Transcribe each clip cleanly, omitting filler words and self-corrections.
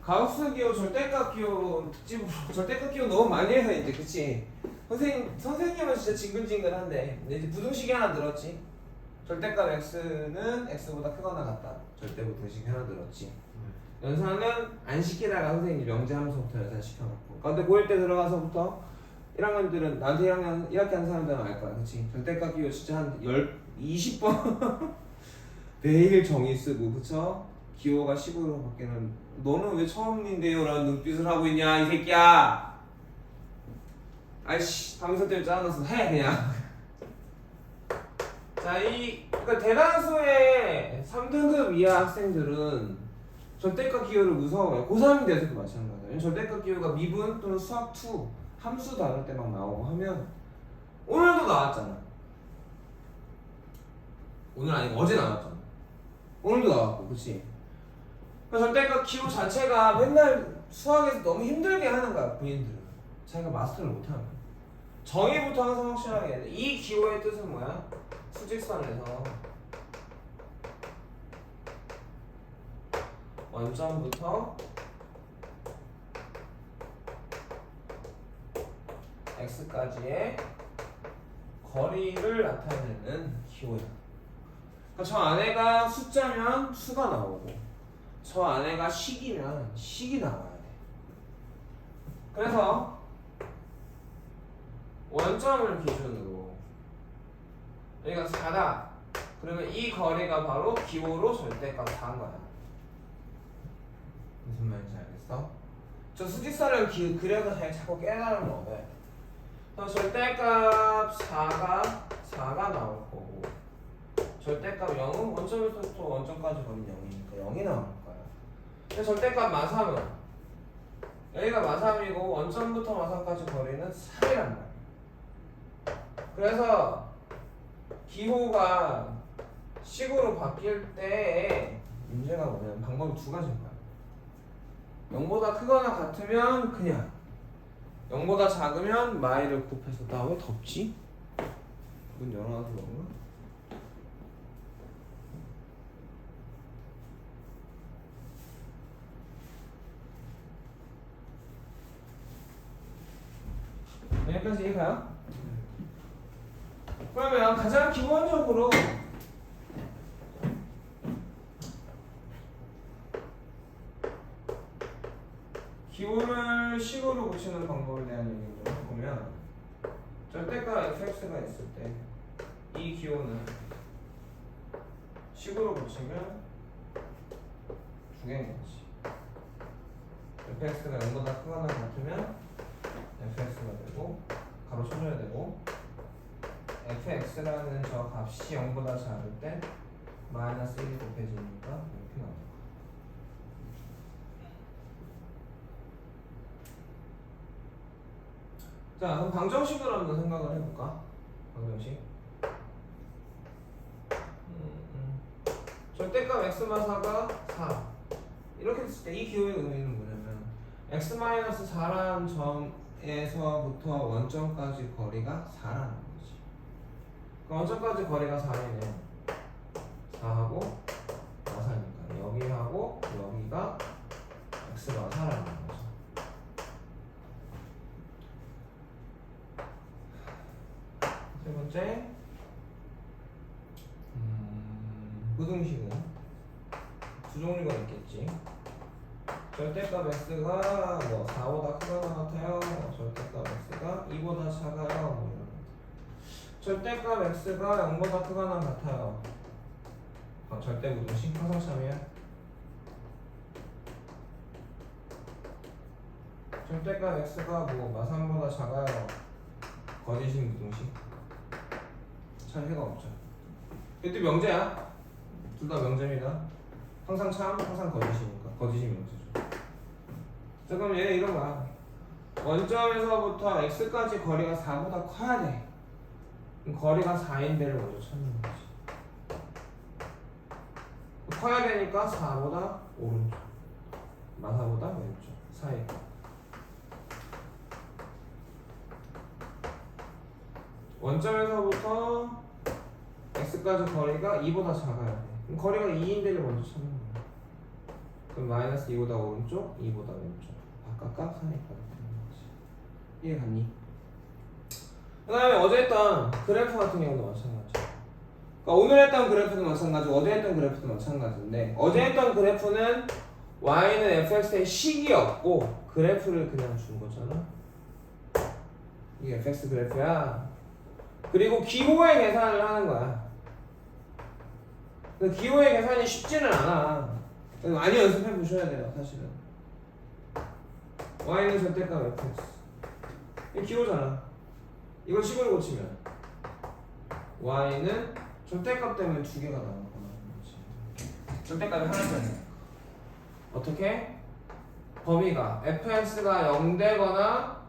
가우스 기호, 절대값 기호 특집으로 절대값 기호 너무 많이 해서 이제 그치? 선생님은 진짜 징글징글한데 이제 부등식이 하나 늘었지. 절대값 x는 x보다 크거나 같다. 절대 부등식이 하나 늘었지. 연산은 안 시키다가 선생님이 명제하면서부터 연산시켜놓고. 근데 고1 때 들어가서부터 1학년들은 나한테 1학기 한 사람들은 알 거야. 그치? 절대값 기호 진짜 한 20번 매일 정의 쓰고 그쵸? 기호가 10으로 바뀌는. 너는 왜 처음인데요? 라는 눈빛을 하고 있냐 이 새끼야. 아이씨 담임선 때문에 짜증나서 해 그냥. 자, 그러니까 대다수의 3등급 이하 학생들은 절대값 기호를 무서워요. 고3 돼서도 마찬가지예요. 절대값 기호가 미분 또는 수학 2 함수 다룰 때 막 나오고 하면 오늘도 나왔잖아. 오늘 아니고 어제 나왔잖아. 오늘도 나왔고, 그치? 그러니까 절대값 기호 자체가 맨날 수학에서 너무 힘들게 하는 거야, 본인들은. 자기가 마스터를 못하면. 정의부터 항상 확실하게 해야 돼. 이 기호의 뜻은 뭐야? 수직선에서 원점부터 x까지의 거리를 나타내는 기호야. 그러니까 저 안에가 숫자면 수가 나오고 저 안에가 식이면 식이 나와야 돼. 그래서 원점을 기준으로 여기가 4다. 그러면 이 거리가 바로 기호로 절대값 4인 거야. 무슨 말인지 알겠어? 저 수직선을 그려서 잘 자꾸 깨달으면 얻어야 돼. 그래서 절대값 4가 나올 거고 절대값 0은 원점에서부터 원점까지 거리는 0이니까 0이 나올 거야. 근데 절대값 마삼은 여기가 마삼이고 원점부터 마삼까지 거리는 3이란 말이야. 그래서 기호가 식으로 바뀔 때 문제가 뭐냐면 방법이 두 가지인 거야. 0보다 크거나 같으면 그냥 0보다 작으면 마이를 곱해서. 나 왜 덥지? 문 열어놔서 그런가? 여기까지 이해가요? 그러면 가장 기본적으로 기호를 식으로 고치는 방법에 대한 얘기를 좀 해보면 절대값 fx가 있을 때 이 기호는 식으로 고치면 두 개인 거지. fx가 0보다 크거나 같으면 fx가 되고 가로 쳐줘야 되고 fx라는 저 값이 0보다 작을 때 마이너스 1이 곱해지니까 이렇게 나옵니다. 자, 그럼 방정식으로 한번 생각을 해볼까? 방정식. 절대값 x마사가 4. 이렇게 됐을 때 이 기호의 의미는 뭐냐면 x-4라는 점에서부터 원점까지 거리가 4라는 거지. 그 원점까지 거리가 4이면 4하고 마사니까 여기하고 여기가 x가 4라는 거죠. 세 번째, 부등식은 두 종류가 있겠지. 절대값 x가 뭐 4보다 크거나 같아요. 절대값 x가 2보다 작아요. 뭐 이런. 절대값 x가 0보다 크거나 같아요. 절대 부등식 항상참이야. 절대값 x가 뭐 마삼보다 작아요. 거짓인 부등식. 차이가 없죠. 이것도 명제야. 둘 다 명제입니다. 항상 참, 항상 거짓이니까. 거짓이 명제죠. 자, 그럼 얘 이런 거야. 원점에서부터 x까지 거리가 4보다 커야 돼. 그럼 거리가 4인 데를 먼저 찾는 거지. 커야 되니까 4보다 오른쪽, 마사보다 왼쪽 사이. 원점에서부터 x까지 거리가 2보다 작아야 돼. 그럼 거리가 2인 데를 먼저 찾는 거야. 그럼 마이너스 2보다 오른쪽, 2보다 왼쪽. 바깥값 상위값 되는 거지. 이해 갔니? 그 다음에 어제 했던 그래프 같은 경우도 마찬가지야. 그러니까 오늘 했던 그래프도 마찬가지고 어제 했던 그래프도 마찬가지인데 어제 했던 그래프는 y는 fx의 식이 없고 그래프를 그냥 준 거잖아. 이게 fx 그래프야. 그리고 기호의 계산을 하는 거야. 그 기호의 계산이 쉽지는 않아. 많이 연습해 보셔야 돼요, 사실은. y는 절대값 fx. 이게 기호잖아. 이걸 식으로 고치면 y는 절대값 때문에 두 개가 나오는 거지. 절대값이 하나잖아. 어떻게? 범위가 fx가 0 되거나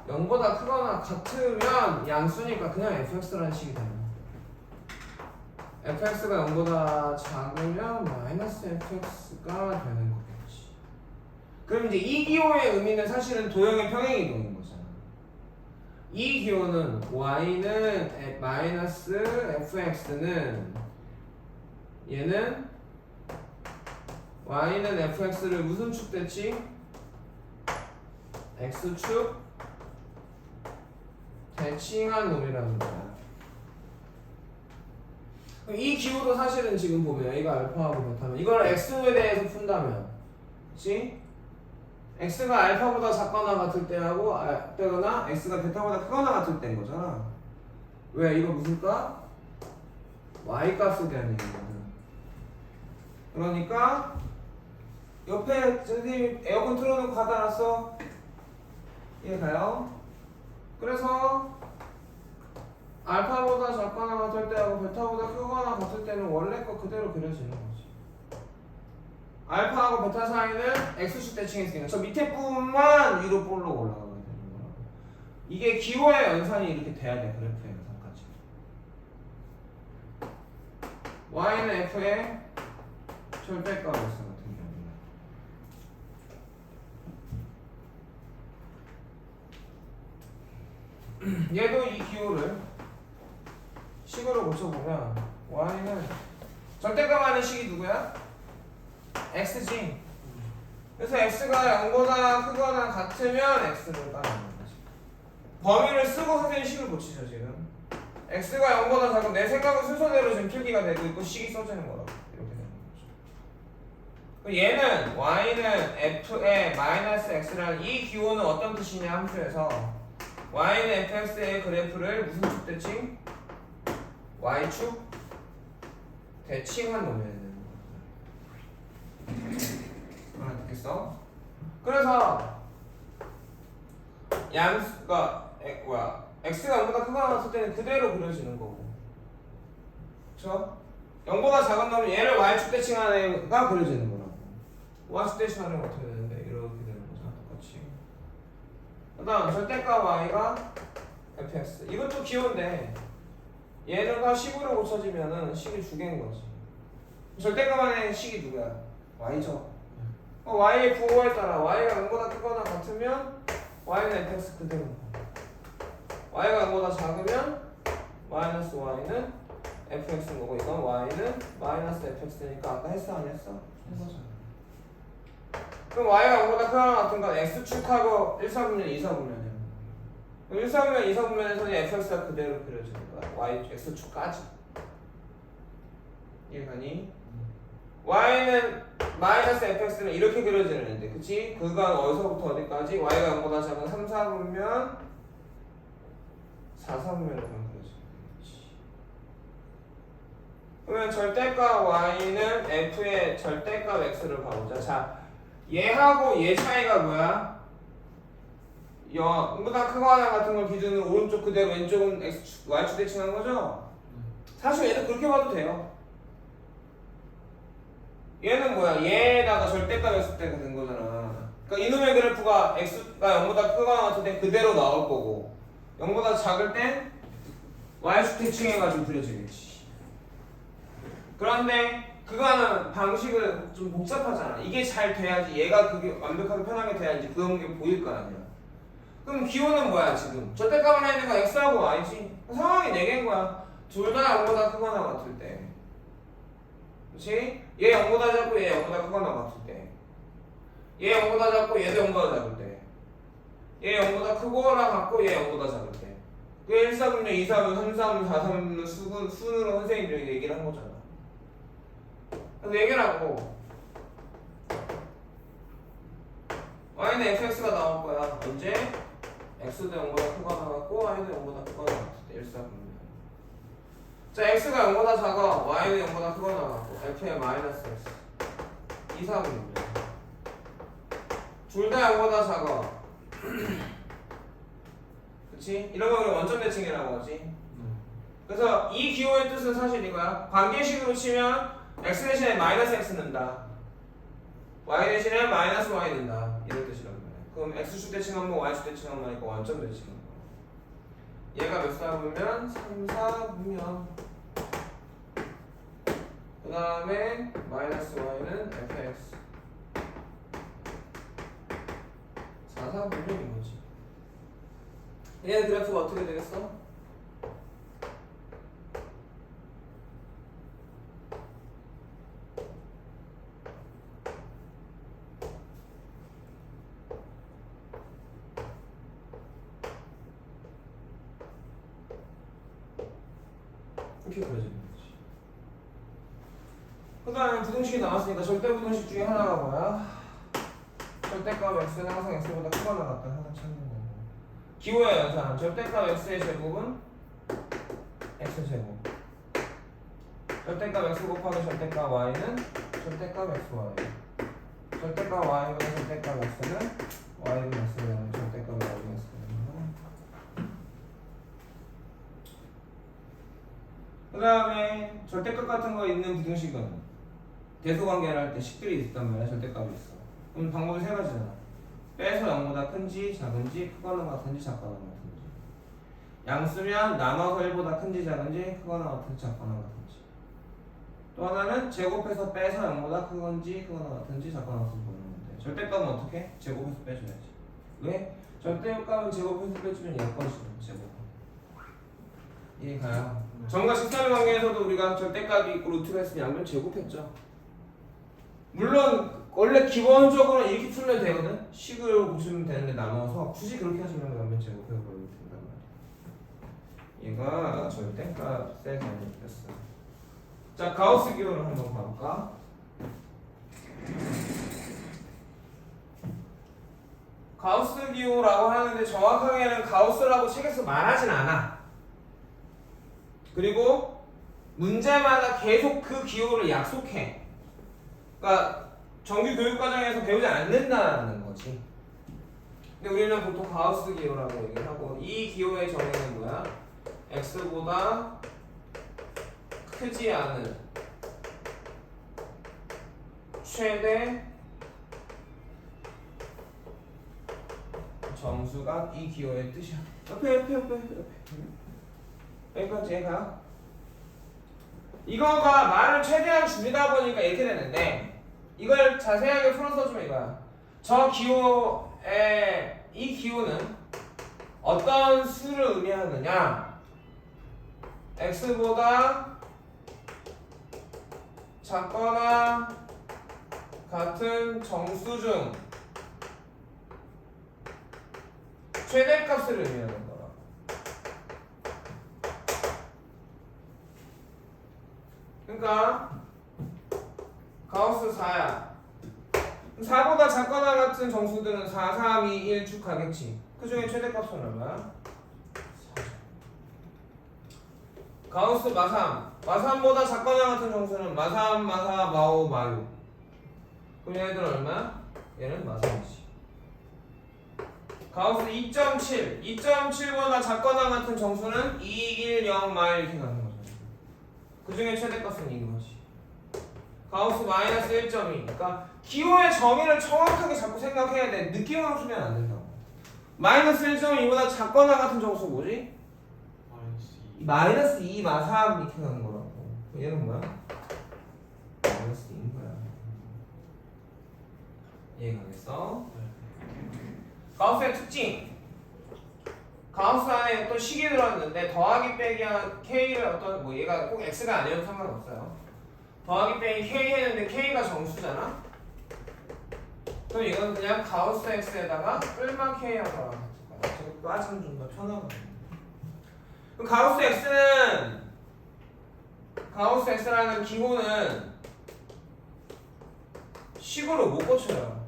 0보다 크거나 같으면 양수니까 그냥 fx라는 식이 되는 거야. fx가 0보다 작으면 마이너스 fx가 되는 거겠지. 그럼 이제 이 기호의 의미는 사실은 도형의 평행이동인 거잖아. 이 기호는 y는 마이너스 fx는 얘는 y는 fx를 무슨 축 됐지? x축 대칭한 놈이라는 거야. 이 기호도 사실은 지금 보면 이거 알파하고 베타면 이걸 x에 대해서 푼다면 그치? x가 알파보다 작거나 같을 때하고 때거나 x가 베타보다 크거나 같을 때인 거잖아. 왜? 이거 무슨 값? y 값에 대한 얘기거든. 그러니까 옆에 선생님 에어컨 틀어놓고 가다 놨어. 이해 가요? 그래서 알파보다 작거나 같을 때하고 베타보다 크거나 같을 때는 원래 거 그대로 그려지는 거지. 알파하고 베타 사이는 x축 대칭했으니까 저 밑에 부분만 위로 볼록 올라가게 되는 거야. 이게 기호의 연산이 이렇게 돼야 돼. 그래프의 연산까지. y는 f의 절대값 x 같은 경우는 얘도 이 기호를 식으로 고쳐보면 y는 절대값 하는 식이 누구야? x지. 그래서 x가 0보다 크거나 같으면 x를 따르는 거지. 범위를 쓰고 선생님 식을 고치죠 지금. x가 0보다 작으면 내 생각은 순서대로 지금 필기가 되고 있고 식이 써지는 거라고. 이렇게 되는 거죠. 얘는 y는 f의 마이너스 x라는 이 기호는 어떤 뜻이냐 함수에서 y는 fx의 그래프를 무슨 축 대칭? y축 대칭한 놈이야. 알겠어? 그래서 양수가 x가 0보다 크거나 같을 때는 그대로 그려지는 거고, 그쵸? 0보다 작은 놈은 얘를 y축 대칭하는 애가 그려지는 거라고. y축 대칭하는 애가 어떻게 되는데? 이렇게 되는 거잖아, 똑같이. 그 다음 절대값 y가 fx. 이것도 기호인데 얘가 식으로 고쳐지면은 식이 두 개인 거지. 절대값 안에 식이 누구야? y죠. y의 부호에 따라 y가 0보다 크거나 같으면 y는 fx 그대로. y가 0보다 작으면 마이너스 y는 fx인 거고, 이건 y는 마이너스 fx니까 아까 했어 안 했어? 했었잖아. 그럼 y가 0보다 크거나 같은 건 x축하고 1사분면 2사분면이야. 그럼 1사분면 2사분면에서는 fx가 그대로 그려지는 거야. y x축까지. 이해가니? y는 마이너스 fx는 이렇게 그려지는데, 그치? 그간 어디서부터 어디까지? y가 0보다 작은 3, 4분면 4, 4분면으로 그려지는 거지. 그러면 절대값 y는 f의 절대값 x를 봐보자. 자, 얘하고 얘 차이가 뭐야? 0보다 크거나 같은 걸 기준으로 오른쪽 그대로 왼쪽은 x축, y축 대칭한 거죠? 사실 얘도 그렇게 봐도 돼요. 얘는 뭐야? 얘에다가 절대값 했을 때가 된 거잖아. 그러니까 이놈의 그래프가 x가 0보다 크거나 같을 때 그대로 나올 거고, 0보다 작을 땐 y축 대칭해가지고 그려지겠지. 그런데 그거는 방식을 좀 복잡하잖아. 이게 잘 돼야지, 얘가 그게 완벽하게 편하게 돼야지 그런 게 보일 거 아니야. 그럼 기호는 뭐야 지금? 절대값 안에 있는 거 x하고 y지. 상황이 4개인 거야. 둘 다 0보다 크거나 같을 때. 그렇지? 얘 0보다 작고 얘 0보다 크거나 같을 때, 얘 0보다 작고 얘도 0보다 작을 때, 얘 0보다 크거나 같고 얘 0보다 작을 때, 그 1, 4분의 2, 4분, 3, 4분, 4, 3분 순으로 선생님들이 얘기를 한 거잖아. 그래서 얘기를 하고 y는 fx가 나올 거야. 언제? x도 0보다 크거나 같고 y도 0보다 크거나 같을 때 1, 4분의. 자, x가 0보다 작아, y는 0보다 크거나 같고 f의 마이너스 x 2, 4분입니다. 둘 다 0보다 작아. 그치? 이런 걸 원점 대칭이라고 하지. 그래서 이 기호의 뜻은 사실 이거야. 관계식으로 치면 x 대신에 마이너스 x 넣는다, y 대신에 마이너스 y 넣는다, 이런 뜻이란 말이야. 그럼 x축 대칭 한 번, y축 대칭 한 번이니까 원점 대칭 한 번. 얘가 몇 사분면? 3, 4분면. 그 다음에 마이너스 y는 fx 4, 4분면인 거지. 얘 그래프가 어떻게 되겠어? 이렇게 그려지는 거지. 그 다음에 부등식이 나왔으니까 절대 부등식 중에 하나가 뭐야? 절대값 x는 항상 x보다 크거나 같다, 항상 찾는 거고. 기호의 연산, 절대값 x의 제곱은 x제곱, 절대값 x 곱하기 절대값 y는 절대값 xy, 절대값 y보다 절대값 x는 y분 x는 절대값 y분 x는. 그 다음에 절대값 같은 거 있는 부등식은 대소관계를 할 때 식들이 있단 말이야. 절대값이 있어. 그럼 방법이 세 가지잖아. 빼서 0보다 큰지 작은지, 크거나 같은지 작거나 같은지. 양수면 나눠서 1보다 큰지 작은지, 크거나 같은지 작거나 같은지. 또 하나는 제곱해서 빼서 0보다 큰 건지 크거나 같은지 작거나 같은지 보는 건데, 절대값은 어떻게? 제곱해서 빼줘야지. 왜? 절대값은 제곱해서 빼주면 약건식이야. 제곱. 이해가요? 정과 식사의 관계에서도 우리가 절대값이 있고 루트가 있으면 양변 제곱했죠. 물론 원래 기본적으로 이렇게 풀면 되거든. 식을 보시면 되는데 나눠서 굳이 그렇게 하시면 양변 제곱해서 버리면 된단 말이야. 얘가 절대값의 개념이었어. 자, 가우스 기호를 한번 봐볼까? 가우스 기호라고 하는데 정확하게는 가우스라고 책에서 말하진 않아. 그리고 문제마다 계속 그 기호를 약속해. 그러니까 정규 교육 과정에서 배우지 않는다는 거지. 근데 우리는 보통 가우스 기호라고 얘기를 하고, 이 기호의 정의는 뭐야? x보다 크지 않은 최대 정수가 이 기호의 뜻이야. 옆에. 여기까지 해가. 이거가 말을 최대한 줄이다 보니까 이렇게 되는데, 이걸 자세하게 풀어서 주면 이거야. 저 기호의 이 기호는 어떤 수를 의미하느냐? x보다 작거나 같은 정수 중 최대값을 의미하는 거야. 그러니까 가우스 4야. 4보다 작거나 같은 정수들은 4, 3, 2, 1 쭉 가겠지. 그 중에 최대값은 얼마야? 4. 가우스 마3. 마3보다 작거나 같은 정수는 마3, 마4, 마5, 마6. 그럼 얘네들은 얼마야? 얘는 마3이지. 가우스 2.7. 2.7보다 작거나 같은 정수는 2, 1, 0, 마1 이렇게 가는 거죠. 그 중에 최대값은 이거지. 가우스 마이너스 1.2. 그러니까 기호의 정의를 정확하게 자꾸 생각해야 돼. 느낌으로 풀면 안 된다고. 마이너스 1.2보다 작거나 같은 정수 뭐지? 마이너스 2, 마3 이렇게 가는 거라고. 얘는 뭐야? 마이너스 2인 거야. 이해가겠어? 가우스의 특징. 가우스 안에 어떤 식이 들어왔는데 더하기 빼기 한 k를 어떤 뭐 얘가 꼭 x가 아니어도 상관없어요. 더하기 빼기 k 했는데 k가 정수잖아? 그럼 이건 그냥 가우스 x에다가 뿔마 k 하다가 저거 빠지면 좀 더 편하거든. 그럼 가우스 x라는 기호는 식으로 못 고쳐요.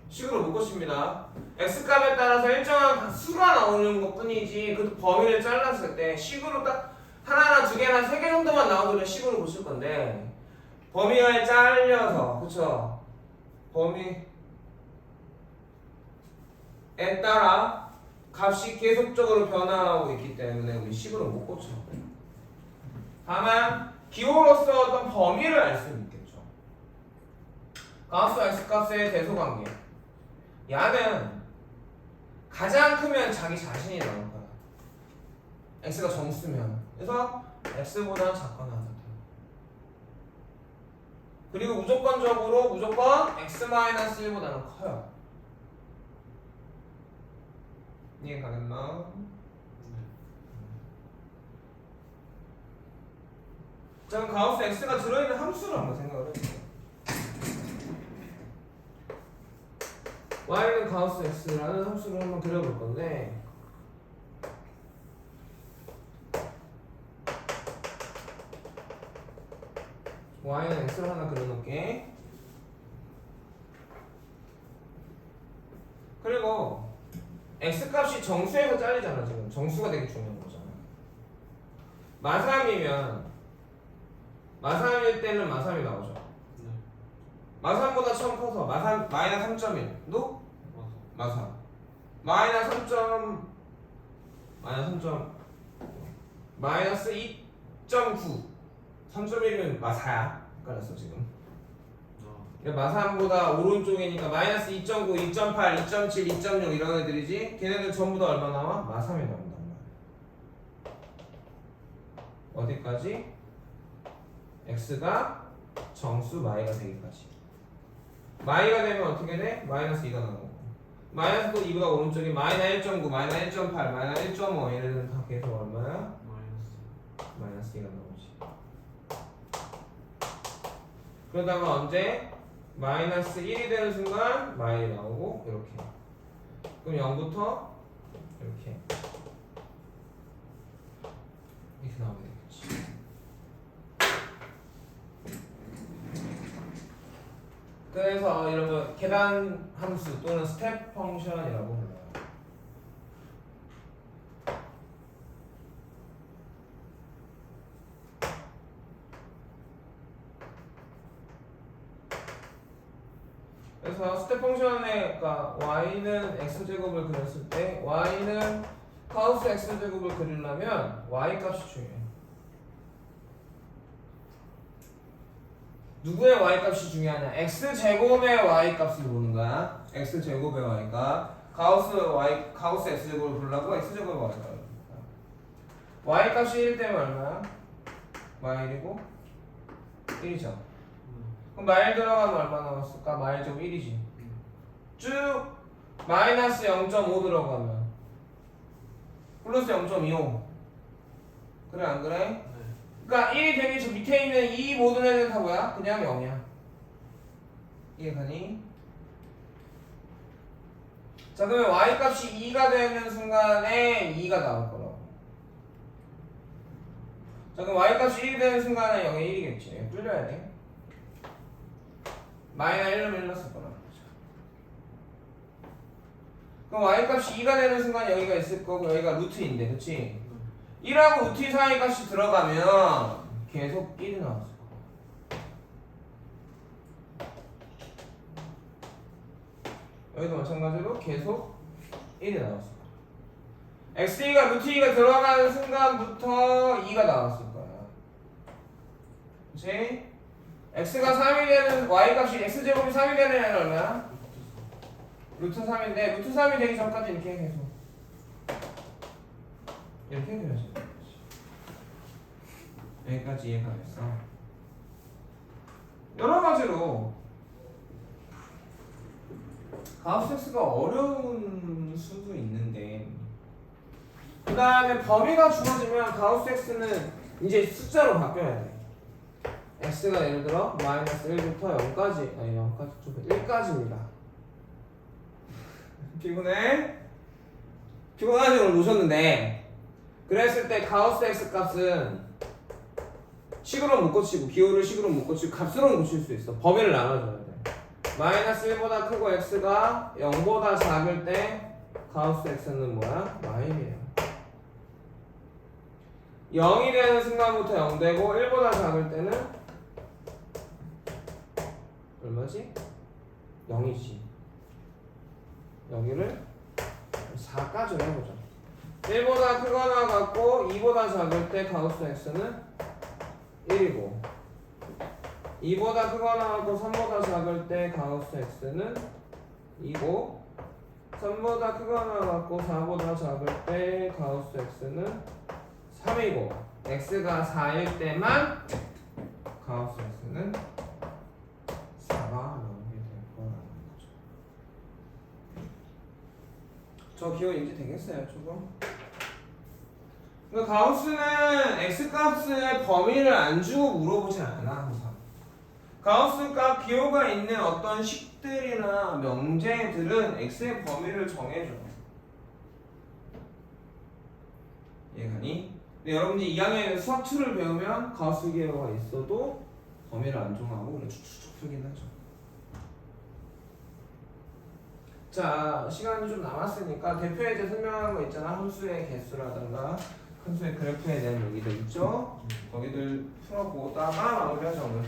식으로 못 고칩니다. x값에 따라서 일정한 수가 나오는 것 뿐이지 그 범위를 잘랐을 때 식으로 딱 하나나 두 개나 세 개 정도만 나오면 식으로 고칠 건데 범위를 잘려서 그쵸? 범위에 따라 값이 계속적으로 변화하고 있기 때문에 우리 식으로 못 고쳐. 다만 기호로서 어떤 범위를 알 수는 있겠죠. 가우스 x값의 대소관계. 야는 가장 크면 자기 자신이 나올 거야. x가 정수면. 그래서 x보다 작거나 같아. 그리고 무조건 x-1보다는 커요. 이해 가겠나? 자, 그럼 가우스 x가 들어있는 함수를 한번 생각을 해볼게요. y는 가우스 x라는 함수를 한번 그려볼 건데 y는 x를 하나 그려놓을게. 그리고 x값이 정수에서 잘리잖아. 지금 정수가 되게 중요한 거잖아. 마삼일 때는 마삼이 나오죠. 네. 마삼보다 처음 커서 마이너스 3.1도 마삼. 마이너스 2.9 3.1이면 마사야. 헷갈렸어 지금. 그러니까 마삼보다 오른쪽이니까 마이너스 2.9, 2.8, 2.7, 2.6 이런 애들이지. 걔네들 전부 다 얼마 나와? 마삼이 나온단 말이야. 어디까지? x가 정수 마이가 되기까지. 마이가 되면 어떻게 돼? 마이너스 2가 나오고. 마이너스도 2보다 오른쪽이 마이너스 1.9, 마이너스 1.8, 마이너스 1.5 얘네들은 다 계속 얼마야? 마이너스 2가 나오지. 그러다가 언제? 마이너스 1이 되는 순간 마이 나오고 이렇게. 그럼 0부터 이렇게 나오게 되겠지. 그래서 이런 거 계단 함수 또는 스텝 펑션이라고 불러요. 그래서 스텝 펑션의 그러니까 y는 x제곱을 그렸을 때 y는 카우스 x제곱을 그리려면 y 값이 중요해. 누구의 y 값이 중요하냐? x제곱의 y 값을 보는 거야. x제곱의 y가 가우스 x제곱을 보려고 x제곱의 y가 y 값이 1 되면 얼마야? y1이고 1이죠. 그럼 마일 들어가면 얼마 나왔을까? 마일 제곱 1이지. 쭉 마이너스 0.5 들어가면 플러스 0.25. 그래 안 그래? 네. 그러니까 1이 되기 저 밑에 있는 이 모든 애들은 다 뭐야? 그냥 0이야. 이해가니? 자 그러면 y값이 2가 되는 순간에 2가 나올 거라고. 자 그럼 y값이 1이 되는 순간에 0에 1이겠지. 뚫려야 돼. 마이너스 1로 밀렸을 거라는 거죠. 그럼 y값이 2가 되는 순간 여기가 있을 거고 여기가 루트인데 그치? 1하고 루트 2 사이 값이 들어가면 계속 1이 나왔을 거야. 여기도 마찬가지로 계속 1이 나왔을 거야. x2가 루트 2가 들어가는 순간부터 2가 나왔을 거야. 그치? x가 3이 되는 y값이 x제곱이 3이 되는 애는 얼마야? 루트 3인데 루트 3이 되기 전까지 이렇게 계속 이렇게 그려야지. 여기까지 이해가 됐어. 여러 가지로 가우스 x가 어려운 수도 있는데 그 다음에 범위가 주어지면 가우스 x는 이제 숫자로 바뀌어야 돼. x가 예를 들어 마이너스 1부터 0까지 아니 0까지 좀 1까지입니다. 피곤해? 피곤하지 오늘 노셨는데 그랬을 때 가우스 x 값은 식으로 못 고치고 기호를 식으로 못 고치고 값으로 고칠 수 있어. 범위를 나눠줘야 돼. 마이너스 1보다 크고 x가 0보다 작을 때 가우스 x는 뭐야? 마이너스예요. 0이 되는 순간부터 0 되고 1보다 작을 때는 얼마지? 0이지. 여기를 4까지로 해보자. 1보다 크거나 같고 2보다 작을 때 가우스 x는 1이고 2보다 크거나 같고 3보다 작을 때 가우스 x는 2고 3보다 크거나 같고 4보다 작을 때 가우스 x는 3이고 x가 4일 때만 가우스 x는 4가 나오게 될 거라는 거죠. 저 기호 인지 되겠어요 조금? 그러니까 가우스는 x값의 범위를 안 주고 물어보지 않아 항상. 가우스값 기호가 있는 어떤 식들이나 명제들은 x의 범위를 정해줘. 이해가니? 근데 여러분들이 2학년에 수학 2를 배우면 가우스 기호가 있어도 범위를 안 정하고 그냥 쭉쭉쭉 풀긴 하죠. 자, 시간이 좀 남았으니까 대표에대 설명한 거 있잖아. 함수의 개수라든가 함수의 그래프에 대한 얘기들 있죠? 거기들 풀어보다가 마무리하자 오늘.